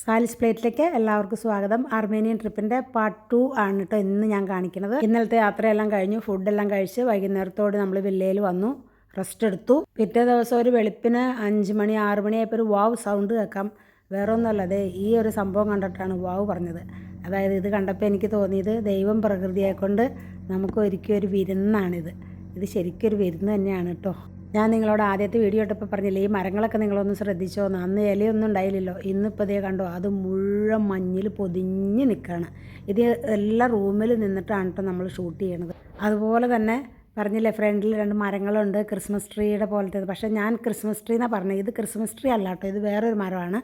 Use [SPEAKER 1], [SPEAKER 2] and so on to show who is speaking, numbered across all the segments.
[SPEAKER 1] സാലിസ് പ്ലേറ്റിലേക്ക് എല്ലാവർക്കും സ്വാഗതം. അർമേനിയൻ ട്രിപ്പിൻ്റെ പാർട്ട് 2 ആണ് കേട്ടോ ഇന്ന് ഞാൻ കാണിക്കുന്നത്. ഇന്നലത്തെ യാത്രയെല്ലാം കഴിഞ്ഞു, ഫുഡെല്ലാം കഴിച്ച് വൈകുന്നേരത്തോട് നമ്മൾ വില്ലയിൽ വന്നു, റെസ്റ്റ് എടുത്തു. പിറ്റേ ദിവസം ഒരു വെളുപ്പിന് 5 മണി 6 മണിയായപ്പോൾ ഒരു വാവ് സൗണ്ട് കേൾക്കാം. വേറെ ഒന്നുമല്ല, അതെ ഈ ഒരു സംഭവം കണ്ടിട്ടാണ് വാവ് പറഞ്ഞത്. അതായത് ഇത് കണ്ടപ്പോൾ എനിക്ക് തോന്നിയത് ദൈവം പ്രകൃതിയെക്കൊണ്ട് നമുക്ക് ഒരുക്കിയ ഒരു വിരുന്നാണിത്. ഇത് ശരിക്കും ഒരു വിരുന്ന് തന്നെയാണ് കേട്ടോ. ഞാൻ നിങ്ങളോട് ആദ്യത്തെ വീഡിയോ ഇട്ടപ്പോൾ പറഞ്ഞില്ലേ, ഈ മരങ്ങളൊക്കെ നിങ്ങളൊന്ന് ശ്രദ്ധിച്ചോന്ന്. അന്ന് ഇലയൊന്നും ഉണ്ടായില്ലല്ലോ, ഇന്നിപ്പോൾ ഇതേ കണ്ടോ, അത് മുഴുവൻ മഞ്ഞിൽ പൊതിഞ്ഞ് നിൽക്കുകയാണ്. ഇത് എല്ലാ റൂമിൽ നിന്നിട്ടാണ് കേട്ടോ നമ്മൾ ഷൂട്ട് ചെയ്യണത്. അതുപോലെ തന്നെ പറഞ്ഞില്ലേ, ഫ്രണ്ടിൽ 2 മരങ്ങളുണ്ട്, ക്രിസ്മസ് ട്രീയുടെ പോലത്തേത്. പക്ഷേ ഞാൻ ക്രിസ്മസ് ട്രീ എന്നാണ് പറഞ്ഞത്, ഇത് ക്രിസ്മസ് ട്രീ അല്ല കേട്ടോ, ഇത് വേറൊരു മരമാണ്.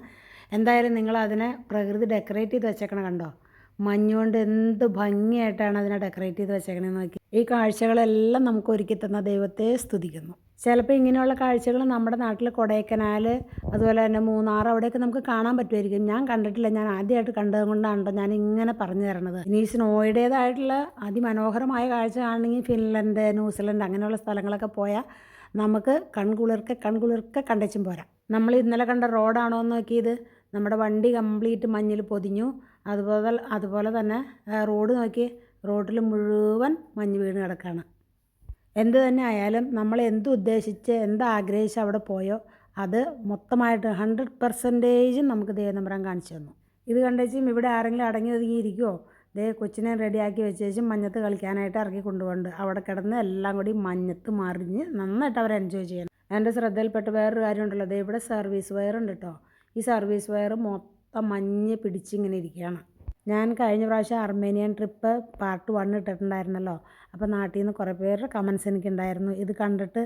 [SPEAKER 1] എന്തായാലും നിങ്ങൾ അതിനെ പ്രകൃതി ഡെക്കറേറ്റ് ചെയ്ത് വെച്ചേക്കണം കണ്ടോ, മഞ്ഞുകൊണ്ട് എന്ത് ഭംഗിയായിട്ടാണ് അതിനെ ഡെക്കറേറ്റ് ചെയ്ത് വെച്ചേക്കണമെന്ന് നോക്കി. ഈ കാഴ്ചകളെല്ലാം നമുക്ക് ഒരുക്കി തന്ന ദൈവത്തെ സ്തുതിക്കുന്നു. ചിലപ്പോൾ ഇങ്ങനെയുള്ള കാഴ്ചകൾ നമ്മുടെ നാട്ടിൽ കൊടൈക്കനാൽ, അതുപോലെ തന്നെ മൂന്നാർ, അവിടെയൊക്കെ നമുക്ക് കാണാൻ പറ്റുമായിരിക്കും. ഞാൻ കണ്ടിട്ടില്ല, ഞാൻ ആദ്യമായിട്ട് കണ്ടത് കൊണ്ടാണല്ലോ ഞാൻ ഇങ്ങനെ പറഞ്ഞു തരണത്. ഇനി സ്നോയുടേതായിട്ടുള്ള അതിമനോഹരമായ കാഴ്ച കാണണമെങ്കിൽ ഫിൻലൻഡ്, ന്യൂസിലൻഡ് അങ്ങനെയുള്ള സ്ഥലങ്ങളൊക്കെ പോയാൽ നമുക്ക് കൺകുളിർക്കെ കണ്ടച്ചും പോരാ. നമ്മൾ ഇന്നലെ കണ്ട റോഡാണോ എന്ന് നോക്കിയത്, നമ്മുടെ വണ്ടി കംപ്ലീറ്റ് മഞ്ഞിൽ പൊതിഞ്ഞു. അതുപോലെ തന്നെ റോഡ് നോക്കി, റോഡിൽ മുഴുവൻ മഞ്ഞ് വീണ് കിടക്കുകയാണ്. എന്ത് തന്നെ ആയാലും നമ്മൾ എന്തുദ്ദേശിച്ച് എന്താഗ്രഹിച്ച് അവിടെ പോയോ അത് മൊത്തമായിട്ട് 100% നമുക്ക് ദൈവനമ്പരം കാണിച്ചു തന്നു. ഇത് കണ്ടേച്ചും ഇവിടെ ആരെങ്കിലും അടങ്ങി ഒതുങ്ങിയിരിക്കുമോ? കൊച്ചിനെ റെഡിയാക്കി വെച്ചേച്ചും മഞ്ഞത്ത് കളിക്കാനായിട്ട് ഇറക്കി കൊണ്ടുപോകുന്നുണ്ട്. അവിടെ കിടന്ന് എല്ലാം കൂടി മഞ്ഞത്ത് മറിഞ്ഞ് നന്നായിട്ട് അവർ എൻജോയ് ചെയ്യണം. എൻ്റെ ശ്രദ്ധയിൽപ്പെട്ട് വേറൊരു കാര്യമുണ്ടല്ലോ, ഇവിടെ സർവീസ് വയറുണ്ട് കേട്ടോ. ഈ സർവീസ് വയർ മൊത്തം മഞ്ഞ് പിടിച്ചിങ്ങനെ ഇരിക്കുകയാണ്. ഞാൻ കഴിഞ്ഞ പ്രാവശ്യം അർമേനിയൻ ട്രിപ്പ് പാർട്ട് 1 ഇട്ടിട്ടുണ്ടായിരുന്നല്ലോ. അപ്പോൾ നാട്ടിൽ നിന്ന് കുറേ പേരുടെ കമൻസ് എനിക്കുണ്ടായിരുന്നു. ഇത് കണ്ടിട്ട്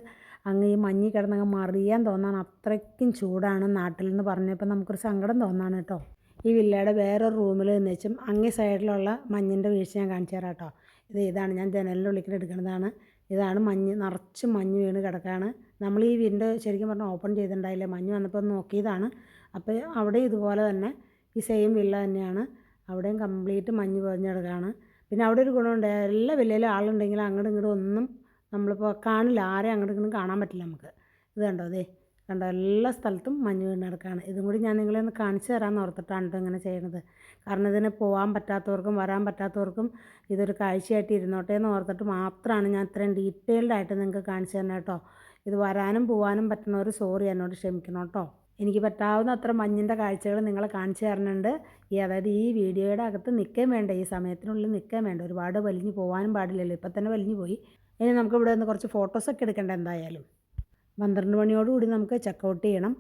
[SPEAKER 1] അങ്ങ് ഈ മഞ്ഞ് കിടന്നങ്ങ് മറിയാൻ തോന്നാണ്, അത്രയ്ക്കും ചൂടാണ് നാട്ടിൽ നിന്ന് പറഞ്ഞപ്പോൾ നമുക്കൊരു സങ്കടം തോന്നാണ് കേട്ടോ. ഈ വില്ലയുടെ വേറൊരു റൂമിൽ നിന്ന് വെച്ചും അങ്ങേ സൈഡിലുള്ള മഞ്ഞിൻ്റെ വീഴ്ച ഞാൻ കാണിച്ചു തരാം കേട്ടോ. ഇതാണ് ഞാൻ ജനലിൻ്റെ ഉള്ളിൽ എടുക്കുന്നതാണ്. ഇതാണ് മഞ്ഞ്, നിറച്ച് മഞ്ഞ് വീണ് കിടക്കുകയാണ്. നമ്മൾ ഈ വിൻഡോ ശരിക്കും പറഞ്ഞാൽ ഓപ്പൺ ചെയ്തിട്ടുണ്ടായില്ലേ, മഞ്ഞ് വന്നപ്പോൾ നോക്കിയതാണ്. അപ്പോൾ അവിടെ ഇതുപോലെ തന്നെ ഈ സെയിം വില്ല തന്നെയാണ്, അവിടെയും കംപ്ലീറ്റ് മഞ്ഞ് പൊതിഞ്ഞെടുക്കുകയാണ്. പിന്നെ അവിടെ ഒരു ഗുണമുണ്ട്, എല്ലാ വില്ലയിലും ആളുണ്ടെങ്കിൽ അങ്ങോട്ടും ഇങ്ങോട്ടും ഒന്നും നമ്മളിപ്പോൾ കാണില്ല, ആരെയും അങ്ങോട്ടും ഇങ്ങോട്ടും കാണാൻ പറ്റില്ല നമുക്ക്. ഇത് കണ്ടോ, കണ്ടോ, എല്ലാ സ്ഥലത്തും മഞ്ഞ് വീണ് കിടക്കുകയാണ്. ഇതും കൂടി ഞാൻ നിങ്ങളെ ഒന്ന് കാണിച്ചു തരാമെന്ന് ഓർത്തിട്ടാണ് കേട്ടോ ഇങ്ങനെ ചെയ്യണത്. കാരണം ഇതിന് പോകാൻ പറ്റാത്തവർക്കും വരാൻ പറ്റാത്തവർക്കും ഇതൊരു കാഴ്ചയായിട്ട് ഇരുന്നോട്ടെ എന്ന് ഓർത്തിട്ട് മാത്രമാണ് ഞാൻ ഇത്രയും ഡീറ്റെയിൽഡായിട്ട് നിങ്ങൾക്ക് കാണിച്ചു തന്നെ കേട്ടോ. ഇത് വരാനും പോകാനും പറ്റുന്നവർ സോറി, എന്നോട് ക്ഷമിക്കണം കേട്ടോ. എനിക്ക് പറ്റാവുന്ന അത്ര മഞ്ഞിൻ്റെ കാഴ്ചകൾ നിങ്ങളെ കാണിച്ചു തരുന്നുണ്ട്. അതായത് ഈ വീഡിയോയുടെ അകത്ത് നിൽക്കാൻ വേണ്ട, ഈ സമയത്തിനുള്ളിൽ നിൽക്കാൻ വേണ്ട, ഒരുപാട് വലിഞ്ഞ് പോകാനും പാടില്ലല്ലോ. ഇപ്പം തന്നെ വലിഞ്ഞു പോയി. ഇനി നമുക്ക് ഇവിടെ നിന്ന് കുറച്ച് ഫോട്ടോസൊക്കെ എടുക്കേണ്ട. എന്തായാലും 12 മണിയോടുകൂടി നമുക്ക് ചെക്കൗട്ട് ചെയ്യണം.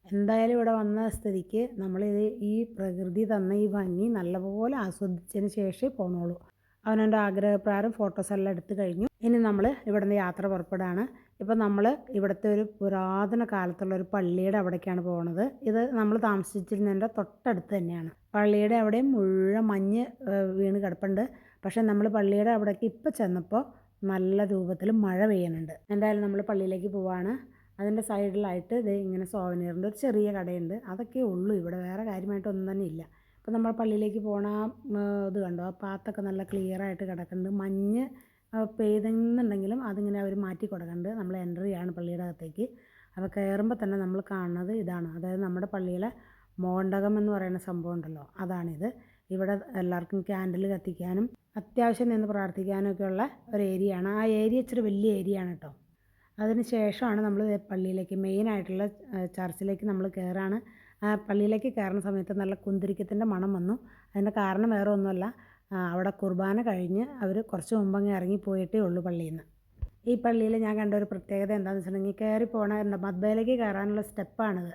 [SPEAKER 1] എന്തായാലും ഇവിടെ വന്ന സ്ഥിതിക്ക് നമ്മളിത് ഈ പ്രകൃതി തന്ന ഈ ഭംഗി നല്ലപോലെ ആസ്വദിച്ചതിന് ശേഷമേ പോകണുള്ളൂ. അവനെൻ്റെ ആഗ്രഹപ്രകാരം ഫോട്ടോസെല്ലാം എടുത്തു കഴിഞ്ഞു. ഇനി നമ്മൾ ഇവിടെ നിന്ന് യാത്ര പുറപ്പെടാണ്. ഇപ്പം നമ്മൾ ഇവിടുത്തെ ഒരു പുരാതന കാലത്തുള്ളൊരു പള്ളിയുടെ അവിടേക്കാണ് പോകുന്നത്. ഇത് നമ്മൾ താമസിച്ചിരുന്നതിൻ്റെ തൊട്ടടുത്ത് തന്നെയാണ്. പള്ളിയുടെ അവിടെയും മുഴുവൻ മഞ്ഞ് വീണ് കിടപ്പുണ്ട്. പക്ഷേ നമ്മൾ പള്ളിയുടെ അവിടേക്ക് ഇപ്പം ചെന്നപ്പോൾ നല്ല രൂപത്തിൽ മഴ പെയ്യുന്നുണ്ട്. എന്തായാലും നമ്മൾ പള്ളിയിലേക്ക് പോവാണ്. അതിൻ്റെ സൈഡിലായിട്ട് ഇങ്ങനെ സോവനീറിൻ്റെ ഒരു ചെറിയ കടയുണ്ട്. അതൊക്കെ ഉള്ളൂ ഇവിടെ, വേറെ കാര്യമായിട്ടൊന്നും തന്നെ ഇല്ല. അപ്പോൾ നമ്മൾ പള്ളിയിലേക്ക് പോകണ ഇത് കണ്ടോ, ആ പാത്തൊക്കെ നല്ല ക്ലിയറായിട്ട് കിടക്കുന്നുണ്ട്. മഞ്ഞ് പെയ്തെന്നുണ്ടെങ്കിലും അതിങ്ങനെ അവർ മാറ്റി കൊടുക്കുന്നുണ്ട്. നമ്മൾ എൻ്റർ ചെയ്യാണ് പള്ളിയുടെ അകത്തേക്ക്. അപ്പോൾ കയറുമ്പോൾ തന്നെ നമ്മൾ കാണുന്നത് ഇതാണ്. അതായത് നമ്മുടെ പള്ളിയിലെ മോണ്ടകം എന്ന് പറയുന്ന സംഭവം ഉണ്ടല്ലോ, അതാണിത്. ഇവിടെ എല്ലാവർക്കും ക്യാൻഡിൽ കത്തിക്കാനും അത്യാവശ്യം നിന്ന് പ്രാർത്ഥിക്കാനും ഒക്കെയുള്ള ഒരു ഏരിയയാണ്. ആ ഏരിയ ഇച്ചിരി വലിയ ഏരിയ ആണ് കേട്ടോ. അതിന് ശേഷമാണ് നമ്മൾ പള്ളിയിലേക്ക്, മെയിനായിട്ടുള്ള ചർച്ചിലേക്ക് നമ്മൾ കയറാണ്. ആ പള്ളിയിലേക്ക് കയറുന്ന സമയത്ത് നല്ല കുന്തിരിക്കത്തിൻ്റെ മണം വന്നു. അതിൻ്റെ കാരണം വേറെ ഒന്നുമല്ല, അവിടെ കുർബാന കഴിഞ്ഞ് അവർ കുറച്ച് മുമ്പങ്ങ് ഇറങ്ങിപ്പോയിട്ടേ ഉള്ളൂ പള്ളിയിൽ നിന്ന്. ഈ പള്ളിയിൽ ഞാൻ കണ്ട ഒരു പ്രത്യേകത എന്താണെന്ന് വെച്ചിട്ടുണ്ടെങ്കിൽ, കയറി പോകണ മദ്ബയിലേക്ക് കയറാനുള്ള സ്റ്റെപ്പാണിത്.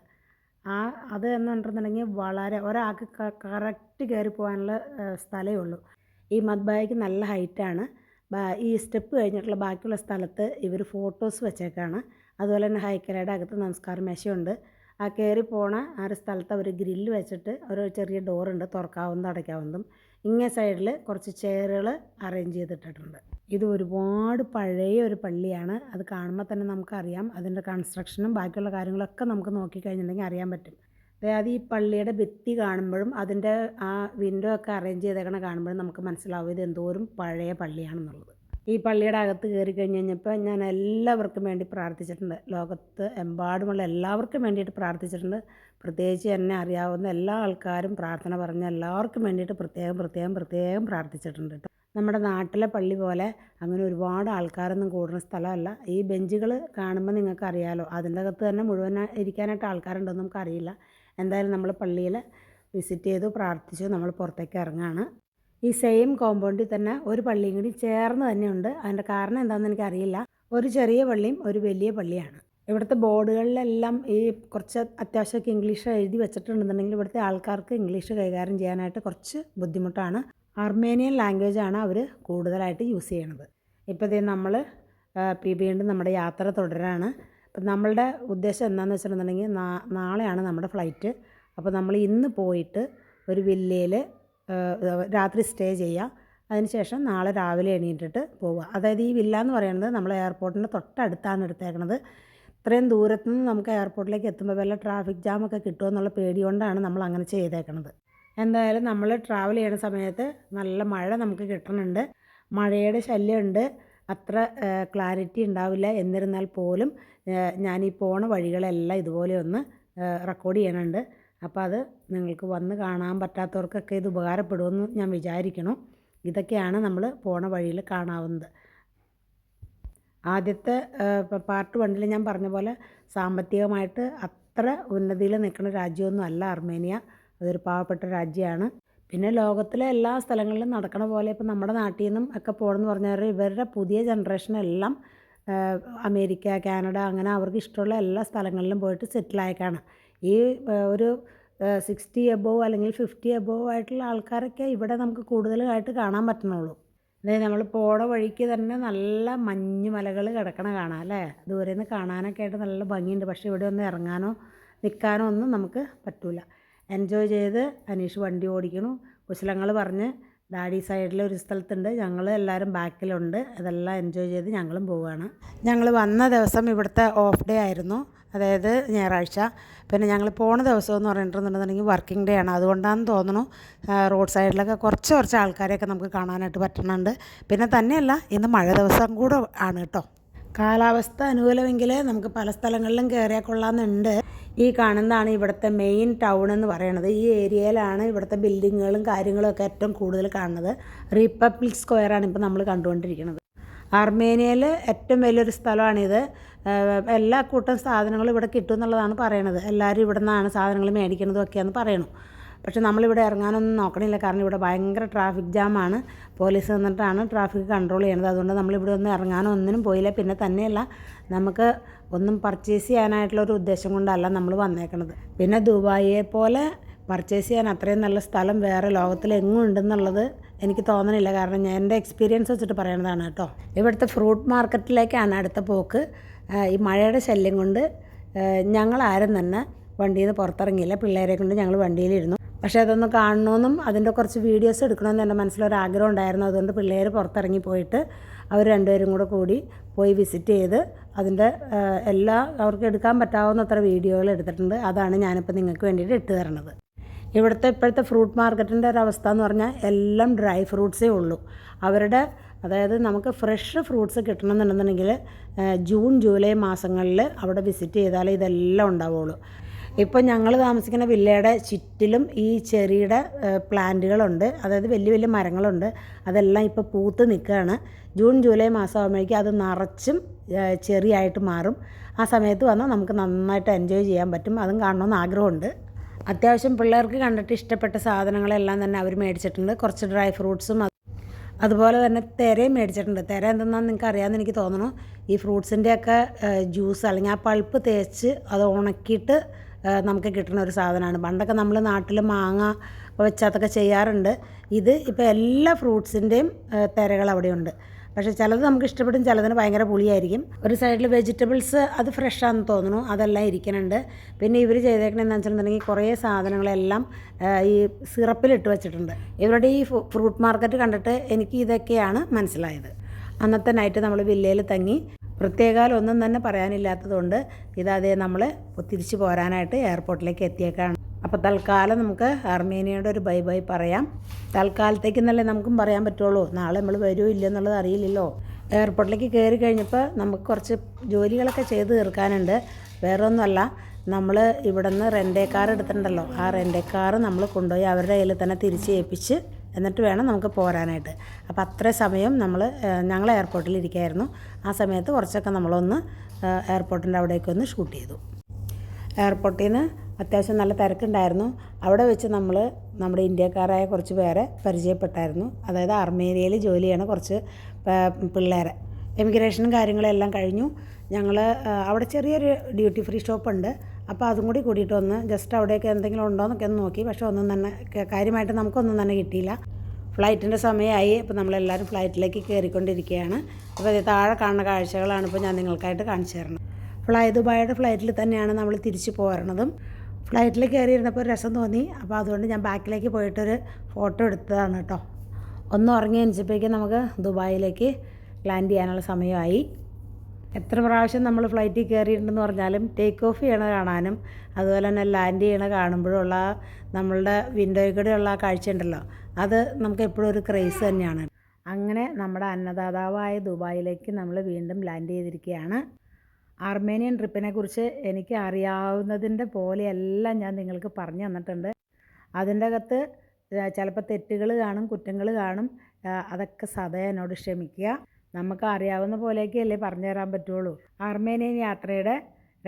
[SPEAKER 1] അത് എന്ന് പറഞ്ഞിട്ടുണ്ടെങ്കിൽ വളരെ ഒരാൾക്ക് കറക്റ്റ് കയറി പോകാനുള്ള സ്ഥലമേ ഉള്ളൂ. ഈ മദ്ബായക്ക് നല്ല ഹൈറ്റാണ്. ഈ സ്റ്റെപ്പ് കഴിഞ്ഞിട്ടുള്ള ബാക്കിയുള്ള സ്ഥലത്ത് ഇവർ ഫോട്ടോസ് വെച്ചേക്കാണ്. അതുപോലെ തന്നെ ഹൈക്കലയുടെ അകത്ത് നമസ്കാര മേശയുണ്ട്. ആ കയറി പോണ ആ ഒരു സ്ഥലത്ത് അവർ ഗ്രില്ല് വെച്ചിട്ട് ഒരു ചെറിയ ഡോറുണ്ട്, തുറക്കാവുന്നതും അടയ്ക്കാവുന്നതും. ഇങ്ങേ സൈഡിൽ കുറച്ച് ചെയറുകൾ അറേഞ്ച് ചെയ്തിട്ടിട്ടുണ്ട്. ഇത് ഒരുപാട് പഴയ ഒരു പള്ളിയാണ്. അത് കാണുമ്പോൾ തന്നെ നമുക്കറിയാം. അതിൻ്റെ കൺസ്ട്രക്ഷനും ബാക്കിയുള്ള കാര്യങ്ങളൊക്കെ നമുക്ക് നോക്കിക്കഴിഞ്ഞിട്ടുണ്ടെങ്കിൽ അറിയാൻ പറ്റും. അതായത് ഈ പള്ളിയുടെ ഭിത്തി കാണുമ്പോഴും അതിൻ്റെ ആ വിൻഡോ ഒക്കെ അറേഞ്ച് ചെയ്തേക്കണ കാണുമ്പോഴും നമുക്ക് മനസ്സിലാവും ഇത് എന്തോരം പഴയ പള്ളിയാണെന്നുള്ളത്. ഈ പള്ളിയുടെ അകത്ത് കയറി കഴിഞ്ഞപ്പോൾ ഞാൻ എല്ലാവർക്കും വേണ്ടി പ്രാർത്ഥിച്ചിട്ടുണ്ട്. ലോകത്ത് എമ്പാടുമുള്ള എല്ലാവർക്കും വേണ്ടിയിട്ട് പ്രാർത്ഥിച്ചിട്ടുണ്ട്. പ്രത്യേകിച്ച് എന്നെ അറിയാവുന്ന എല്ലാ ആൾക്കാരും പ്രാർത്ഥന പറഞ്ഞ എല്ലാവർക്കും വേണ്ടിയിട്ട് പ്രത്യേകം പ്രാർത്ഥിച്ചിട്ടുണ്ട് കേട്ടോ. നമ്മുടെ നാട്ടിലെ പള്ളി പോലെ അങ്ങനെ ഒരുപാട് ആൾക്കാരൊന്നും കൂടുന്ന സ്ഥലമല്ല. ഈ ബെഞ്ചുകൾ കാണുമ്പോൾ നിങ്ങൾക്ക് അറിയാമല്ലോ, അതിൻ്റെ അകത്ത് തന്നെ മുഴുവൻ ഇരിക്കാനായിട്ട് ആൾക്കാരുണ്ടെന്ന് നമുക്കറിയില്ല. എന്തായാലും നമ്മൾ പള്ളിയിൽ വിസിറ്റ് ചെയ്തു, പ്രാർത്ഥിച്ചു, നമ്മൾ പുറത്തേക്ക് ഇറങ്ങുകയാണ്. ഈ സെയിം കോമ്പൗണ്ടിൽ തന്നെ ഒരു പള്ളിയും കൂടി ചേർന്ന് തന്നെയുണ്ട്. അതിൻ്റെ കാരണം എന്താണെന്ന് എനിക്കറിയില്ല. ഒരു ചെറിയ പള്ളിയും ഒരു വലിയ പള്ളിയാണ്. ഇവിടുത്തെ ബോർഡുകളിലെല്ലാം ഈ കുറച്ച് അത്യാവശ്യമൊക്കെ ഇംഗ്ലീഷ് എഴുതി വെച്ചിട്ടുണ്ടെന്നുണ്ടെങ്കിൽ ഇവിടുത്തെ ആൾക്കാർക്ക് ഇംഗ്ലീഷ് കൈകാര്യം ചെയ്യാനായിട്ട് കുറച്ച് ബുദ്ധിമുട്ടാണ്. അർമേനിയൻ ലാംഗ്വേജാണ് അവർ കൂടുതലായിട്ട് യൂസ് ചെയ്യണത്. ഇപ്പോൾ ഇതേ നമ്മൾ വീണ്ടും നമ്മുടെ യാത്ര തുടരാണ്. അപ്പം നമ്മളുടെ ഉദ്ദേശം എന്താണെന്ന് വെച്ചിട്ടുണ്ടെങ്കിൽ നാളെയാണ് നമ്മുടെ ഫ്ലൈറ്റ്. അപ്പോൾ നമ്മൾ ഇന്ന് പോയിട്ട് ഒരു വില്ലയിൽ രാത്രി സ്റ്റേ ചെയ്യുക. അതിനുശേഷം നാളെ രാവിലെ എണീറ്റിട്ട് പോവുക. അതായത് ഈ വില്ല എന്ന് പറയുന്നത് നമ്മൾ എയർപോർട്ടിൻ്റെ തൊട്ടടുത്താണ് എടുത്തേക്കണത്. ഇത്രയും ദൂരത്തു നിന്ന് നമുക്ക് എയർപോർട്ടിലേക്ക് എത്തുമ്പോൾ വല്ല ട്രാഫിക് ജാമൊക്കെ കിട്ടുമോ എന്നുള്ള പേടി കൊണ്ടാണ് നമ്മൾ അങ്ങനെ ചെയ്തേക്കണത്. എന്തായാലും നമ്മൾ ട്രാവൽ ചെയ്യുന്ന സമയത്ത് നല്ല മഴ നമുക്ക് കിട്ടുന്നുണ്ട്. മഴയുടെ ശല്യമുണ്ട്, അത്ര ക്ലാരിറ്റി ഉണ്ടാവില്ല. എന്നിരുന്നാൽ പോലും ഞാനീ പോണ വഴികളെല്ലാം ഇതുപോലെ ഒന്ന് റെക്കോർഡ് ചെയ്യണുണ്ട്. അപ്പോൾ അത് നിങ്ങൾക്ക് വന്ന് കാണാൻ പറ്റാത്തവർക്കൊക്കെ ഇത് ഉപകാരപ്പെടുമെന്ന് ഞാൻ വിചാരിക്കണം. ഇതൊക്കെയാണ് നമ്മൾ പോണ വഴിയിൽ കാണാവുന്നത്. ആദ്യത്തെ പാർട്ട് 1 ഞാൻ പറഞ്ഞ പോലെ സാമ്പത്തികമായിട്ട് അത്ര ഉന്നതിയിൽ നിൽക്കുന്ന രാജ്യമൊന്നും അല്ല അർമേനിയ. അതൊരു പാവപ്പെട്ട രാജ്യമാണ്. പിന്നെ ലോകത്തിലെ എല്ലാ സ്ഥലങ്ങളിലും നടക്കണ പോലെ ഇപ്പോൾ നമ്മുടെ നാട്ടിൽ നിന്നും ഒക്കെ പോകണമെന്ന് പറഞ്ഞാൽ ഇവരുടെ പുതിയ ജനറേഷനെല്ലാം അമേരിക്ക, കാനഡ അങ്ങനെ അവർക്ക് ഇഷ്ടമുള്ള എല്ലാ സ്ഥലങ്ങളിലും പോയിട്ട് സെറ്റിലായേക്കാണ്. ഈ ഒരു 60 എബോവ് അല്ലെങ്കിൽ 50 എബോവ് ആയിട്ടുള്ള ആൾക്കാരൊക്കെ ഇവിടെ നമുക്ക് കൂടുതലായിട്ട് കാണാൻ പറ്റണുള്ളൂ. അതായത് നമ്മൾ പോണ വഴിക്ക് തന്നെ നല്ല മഞ്ഞുമലകൾ കിടക്കണ കാണാം അല്ലേ. ദൂരെ നിന്ന് കാണാനൊക്കെ ആയിട്ട് നല്ല ഭംഗിയുണ്ട്. പക്ഷേ ഇവിടെ ഒന്ന് ഇറങ്ങാനോ നിൽക്കാനോ ഒന്നും നമുക്ക് പറ്റില്ല. എൻജോയ് ചെയ്ത് അനീഷ് വണ്ടി ഓടിക്കണു. കുശലങ്ങൾ പറഞ്ഞ് ഡാഡി സൈഡിൽ ഒരു സ്ഥലത്തുണ്ട്, ഞങ്ങൾ എല്ലാവരും ബാക്കിലുണ്ട്. അതെല്ലാം എൻജോയ് ചെയ്ത് ഞങ്ങളും പോവുകയാണ്. ഞങ്ങൾ വന്ന ദിവസം ഇവിടുത്തെ ഓഫ് ഡേ ആയിരുന്നു, അതായത് ഞായറാഴ്ച. പിന്നെ ഞങ്ങൾ പോണ ദിവസം എന്ന് പറഞ്ഞിട്ടുണ്ടെന്നുണ്ടെങ്കിൽ വർക്കിംഗ് ഡേ ആണ്. അതുകൊണ്ടാണെന്ന് തോന്നുന്നു റോഡ് സൈഡിലൊക്കെ കുറച്ച് ആൾക്കാരെയൊക്കെ നമുക്ക് കാണാനായിട്ട് പറ്റുന്നുണ്ട്. പിന്നെ തന്നെയല്ല, ഇന്ന് മഴ ദിവസം കൂടെ ആണ് കേട്ടോ. കാലാവസ്ഥ അനുകൂലമെങ്കിൽ നമുക്ക് പല സ്ഥലങ്ങളിലും കയറിയാൽ കൊള്ളാമെന്നുണ്ട്. ഈ കാണുന്നതാണ് ഇവിടുത്തെ മെയിൻ ടൗൺ എന്ന് പറയുന്നത്. ഈ ഏരിയയിലാണ് ഇവിടുത്തെ ബിൽഡിങ്ങുകളും കാര്യങ്ങളൊക്കെ ഏറ്റവും കൂടുതൽ കാണുന്നത്. റിപ്പബ്ലിക് സ്ക്വയറാണ് ഇപ്പോൾ നമ്മൾ കണ്ടുകൊണ്ടിരിക്കുന്നത്. അർമേനിയയിൽ ഏറ്റവും വലിയൊരു സ്ഥലമാണിത്. എല്ലാ കൂട്ടം സാധനങ്ങളും ഇവിടെ കിട്ടും എന്നുള്ളതാണ് പറയണത്. എല്ലാവരും ഇവിടെ നിന്നാണ് സാധനങ്ങൾ മേടിക്കുന്നതും ഒക്കെയാണെന്ന് പറയണു. പക്ഷെ നമ്മളിവിടെ ഇറങ്ങാനൊന്നും നോക്കണില്ല, കാരണം ഇവിടെ ഭയങ്കര ട്രാഫിക് ജാമാണ്. പോലീസ് വന്നിട്ടാണ് ട്രാഫിക് കൺട്രോൾ ചെയ്യുന്നത്. അതുകൊണ്ട് നമ്മളിവിടെ ഒന്നും ഇറങ്ങാനോ ഒന്നിനും പോയില്ല. പിന്നെ തന്നെയല്ല, നമുക്ക് ഒന്നും പർച്ചേസ് ചെയ്യാനായിട്ടുള്ളൊരു ഉദ്ദേശം കൊണ്ടല്ല നമ്മൾ വന്നേക്കണത്. പിന്നെ ദുബായിയെ പോലെ പർച്ചേസ് ചെയ്യാൻ അത്രയും നല്ല സ്ഥലം വേറെ ലോകത്തിലെങ്ങും ഉണ്ടെന്നുള്ളത് എനിക്ക് തോന്നണില്ല. കാരണം ഞാൻ എൻ്റെ എക്സ്പീരിയൻസ് വെച്ചിട്ട് പറയണതാണ് കേട്ടോ. ഇവിടുത്തെ ഫ്രൂട്ട് മാർക്കറ്റിലേക്കാണ് അടുത്ത പോക്ക്. ഈ മഴയുടെ ശല്യം കൊണ്ട് ഞങ്ങളാരും തന്നെ വണ്ടിയിൽ നിന്ന് പുറത്തിറങ്ങിയില്ല. പിള്ളേരെ കൊണ്ട് ഞങ്ങൾ വണ്ടിയിലിരുന്നു. പക്ഷേ അതൊന്ന് കാണണമെന്നും അതിൻ്റെ കുറച്ച് വീഡിയോസ് എടുക്കണമെന്ന് എൻ്റെ മനസ്സിലൊരാഗ്രഹം ഉണ്ടായിരുന്നു. അതുകൊണ്ട് പിള്ളേർ പുറത്തിറങ്ങി പോയിട്ട് അവർ രണ്ടുപേരും കൂടി പോയി വിസിറ്റ് ചെയ്ത് അതിൻ്റെ എല്ലാ അവർക്ക് എടുക്കാൻ പറ്റാവുന്നത്ര വീഡിയോകൾ എടുത്തിട്ടുണ്ട്. അതാണ് ഞാനിപ്പോൾ നിങ്ങൾക്ക് വേണ്ടിയിട്ട് ഇട്ട് തരണത്. ഇപ്പോഴത്തെ ഫ്രൂട്ട് മാർക്കറ്റിൻ്റെ ഒരു അവസ്ഥ എന്ന് പറഞ്ഞാൽ എല്ലാം ഡ്രൈ ഫ്രൂട്ട്സേ ഉള്ളൂ. അവരുടെ അതായത് നമുക്ക് ഫ്രഷ് ഫ്രൂട്ട്സ് കിട്ടണമെന്നുണ്ടെന്നുണ്ടെങ്കിൽ ജൂൺ ജൂലൈ മാസങ്ങളിൽ അവിടെ വിസിറ്റ് ചെയ്താലേ ഇതെല്ലാം ഉണ്ടാവുള്ളൂ. ഇപ്പോൾ ഞങ്ങൾ താമസിക്കുന്ന വില്ലയുടെ ചുറ്റിലും ഈ ചെറിയുടെ പ്ലാന്റുകളുണ്ട്, അതായത് വലിയ വലിയ മരങ്ങളുണ്ട്. അതെല്ലാം ഇപ്പോൾ പൂത്ത് നിൽക്കുകയാണ്. ജൂൺ ജൂലൈ മാസം ആകുമ്പോഴേക്കും അത് നിറച്ചും ചെറിയായിട്ട് മാറും. ആ സമയത്ത് വന്നാൽ നമുക്ക് നന്നായിട്ട് എൻജോയ് ചെയ്യാൻ പറ്റും. അതും കാണണമെന്ന് ആഗ്രഹമുണ്ട്. അത്യാവശ്യം പിള്ളേർക്ക് കണ്ടിട്ട് ഇഷ്ടപ്പെട്ട സാധനങ്ങളെല്ലാം തന്നെ അവർ മേടിച്ചിട്ടുണ്ട്. കുറച്ച് ഡ്രൈ ഫ്രൂട്ട്സും അതുപോലെ തന്നെ തിരയും മേടിച്ചിട്ടുണ്ട്. തിര എന്തെന്നാന്ന് നിങ്ങൾക്ക് അറിയാമെന്ന് എനിക്ക് തോന്നുന്നു. ഈ ഫ്രൂട്ട്സിൻ്റെയൊക്കെ ജ്യൂസ് അല്ലെങ്കിൽ ആ പൾപ്പ് തേച്ച് അത് ഉണക്കിയിട്ട് നമുക്ക് കിട്ടുന്ന ഒരു സാധനമാണ്. പണ്ടൊക്കെ നമ്മൾ നാട്ടിൽ മാങ്ങ വെച്ചതൊക്കെ ചെയ്യാറുണ്ട്. ഇത് ഇപ്പോൾ എല്ലാ ഫ്രൂട്ട്സിൻ്റെയും തിരകൾ അവിടെയുണ്ട്. പക്ഷേ ചിലത് നമുക്ക് ഇഷ്ടപ്പെടും, ചിലതിന് ഭയങ്കര പുളിയായിരിക്കും. ഒരു സൈഡിൽ വെജിറ്റബിൾസ് അത് ഫ്രഷാണെന്ന് തോന്നുന്നു, അതെല്ലാം ഇരിക്കുന്നുണ്ട്. പിന്നെ ഇവർ ചെയ്തേക്കണെന്ന് വെച്ചിട്ടുണ്ടെങ്കിൽ കുറേ സാധനങ്ങളെല്ലാം ഈ സിറപ്പിലിട്ട് വെച്ചിട്ടുണ്ട്. ഇവരുടെ ഈ ഫ്രൂട്ട് മാർക്കറ്റ് കണ്ടിട്ട് എനിക്ക് ഇതൊക്കെയാണ് മനസ്സിലായത്. അന്നത്തെ നൈറ്റ് നമ്മൾ വില്ലയിൽ തങ്ങി. പ്രത്യേകാലം ഒന്നും തന്നെ പറയാനില്ലാത്തതുകൊണ്ട് ഇതേ നമ്മൾ തിരിച്ചു പോരാനായിട്ട് എയർപോർട്ടിലേക്ക് എത്തിയേക്കാണ്. അപ്പോൾ തൽക്കാലം നമുക്ക് അർമേനിയയുടെ ഒരു ബൈ ബൈ പറയാം. തൽക്കാലത്തേക്കെന്നല്ലേ നമുക്കും പറയാൻ പറ്റുള്ളൂ. നാളെ നമ്മൾ വരുമോ ഇല്ലെന്നുള്ളത് അറിയില്ലല്ലോ. എയർപോർട്ടിലേക്ക് കയറി കഴിഞ്ഞപ്പോൾ നമുക്ക് കുറച്ച് ജോലികളൊക്കെ ചെയ്ത് തീർക്കാനുണ്ട്. വേറെ ഒന്നുമല്ല, നമ്മൾ ഇവിടെ നിന്ന് റെൻ്റേ കാർ എടുത്തിട്ടുണ്ടല്ലോ, ആ റെൻ്റേ കാർ നമ്മൾ കൊണ്ടുപോയി അവരുടെ കയ്യിൽ തന്നെ തിരിച്ച് ഏൽപ്പിച്ച് എന്നിട്ട് വേണം നമുക്ക് പോരാനായിട്ട്. അപ്പോൾ അത്രയും സമയം ഞങ്ങൾ എയർപോർട്ടിൽ ഇരിക്കുകയായിരുന്നു. ആ സമയത്ത് കുറച്ചൊക്കെ നമ്മളൊന്ന് എയർപോർട്ടിൻ്റെ അവിടേക്കൊന്ന് ഷൂട്ട് ചെയ്തു. എയർപോർട്ടിൽ നിന്ന് അത്യാവശ്യം നല്ല തിരക്കുണ്ടായിരുന്നു. അവിടെ വെച്ച് നമ്മുടെ ഇന്ത്യക്കാരായ കുറച്ച് പേരെ പരിചയപ്പെട്ടായിരുന്നു. അതായത് അർമേനിയയിൽ ജോലി ചെയ്യണ കുറച്ച് പിള്ളേരെ. എമിഗ്രേഷനും കാര്യങ്ങളെല്ലാം കഴിഞ്ഞു. ഞങ്ങൾ അവിടെ ചെറിയൊരു ഡ്യൂട്ടി ഫ്രീ ഷോപ്പുണ്ട്. അപ്പോൾ അതും കൂടി കൂടിയിട്ടൊന്ന് ജസ്റ്റ് അവിടെയൊക്കെ എന്തെങ്കിലും ഉണ്ടോ എന്നൊക്കെ ഒന്ന് നോക്കി. പക്ഷേ ഒന്നും തന്നെ കാര്യമായിട്ട് നമുക്കൊന്നും തന്നെ കിട്ടിയില്ല. ഫ്ലൈറ്റിൻ്റെ സമയമായി. അപ്പോൾ നമ്മളെല്ലാവരും ഫ്ലൈറ്റിലേക്ക് കയറിക്കൊണ്ടിരിക്കുകയാണ്. അപ്പോൾ ഇത് താഴെ കാണുന്ന കാഴ്ചകളാണ് ഇപ്പോൾ ഞാൻ നിങ്ങൾക്കായിട്ട് കാണിച്ചു തരണം. ദുബായിയുടെ ഫ്ലൈറ്റിൽ തന്നെയാണ് നമ്മൾ തിരിച്ച് പോരണതും. ഫ്ലൈറ്റിൽ കയറിയിരുന്നപ്പോൾ രസം തോന്നി. അപ്പോൾ അതുകൊണ്ട് ഞാൻ ബാക്കിലേക്ക് പോയിട്ടൊരു ഫോട്ടോ എടുത്തതാണ് കേട്ടോ. ഒന്ന് ഉറങ്ങി എണിച്ചപ്പോഴേക്കും നമുക്ക് ദുബായിലേക്ക് ലാൻഡ് ചെയ്യാനുള്ള സമയമായി. എത്ര പ്രാവശ്യം നമ്മൾ ഫ്ലൈറ്റിൽ കയറിയിട്ടുണ്ടെന്ന് പറഞ്ഞാലും ടേക്ക് ഓഫ് ചെയ്യണ കാണാനും അതുപോലെ തന്നെ ലാൻഡ് ചെയ്യണ കാണുമ്പോഴുള്ള നമ്മളുടെ വിൻഡോയിൽ കൂടെയുള്ള ആ കാഴ്ച ഉണ്ടല്ലോ, അത് നമുക്ക് എപ്പോഴും ഒരു ക്രേസ് തന്നെയാണ്. അങ്ങനെ നമ്മുടെ അന്നദാതാവായ ദുബായിലേക്ക് നമ്മൾ വീണ്ടും ലാൻഡ് ചെയ്തിരിക്കുകയാണ്. ആർമേനിയൻ ട്രിപ്പിനെ കുറിച്ച് എനിക്ക് അറിയാവുന്നതിൻ്റെ പോലെയെല്ലാം ഞാൻ നിങ്ങൾക്ക് പറഞ്ഞു തന്നിട്ടുണ്ട്. അതിൻ്റെ അകത്ത് ചിലപ്പോൾ തെറ്റുകൾ കാണും, കുറ്റങ്ങൾ കാണും. അതൊക്കെ സദാ എന്നോട് ക്ഷമിക്കുക. നമുക്ക് അറിയാവുന്ന പോലെയൊക്കെയല്ലേ പറഞ്ഞു തരാൻ പറ്റുള്ളൂ. ആർമേനിയൻ യാത്രയുടെ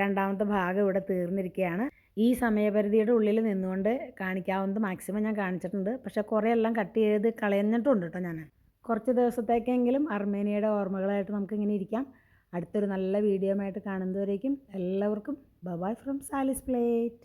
[SPEAKER 1] രണ്ടാമത്തെ ഭാഗം ഇവിടെ തീർന്നിരിക്കുകയാണ്. ഈ സമയപരിധിയുടെ ഉള്ളിൽ നിന്നുകൊണ്ട് കാണിക്കാവുന്നത് മാക്സിമം ഞാൻ കാണിച്ചിട്ടുണ്ട്. പക്ഷേ കുറേ എല്ലാം കട്ട് ചെയ്ത് കളഞ്ഞിട്ടുണ്ട് കേട്ടോ. ഞാൻ കുറച്ച് ദിവസത്തേക്കെങ്കിലും അർമേനിയയുടെ ഓർമ്മകളായിട്ട് നമുക്കിങ്ങനെ ഇരിക്കാം. അടുത്തൊരു നല്ല വീഡിയോ ആയിട്ട് കാണുന്നതുവരേക്കും എല്ലാവർക്കും ബൈ ഫ്രം സാലിസ് പ്ലേറ്റ്.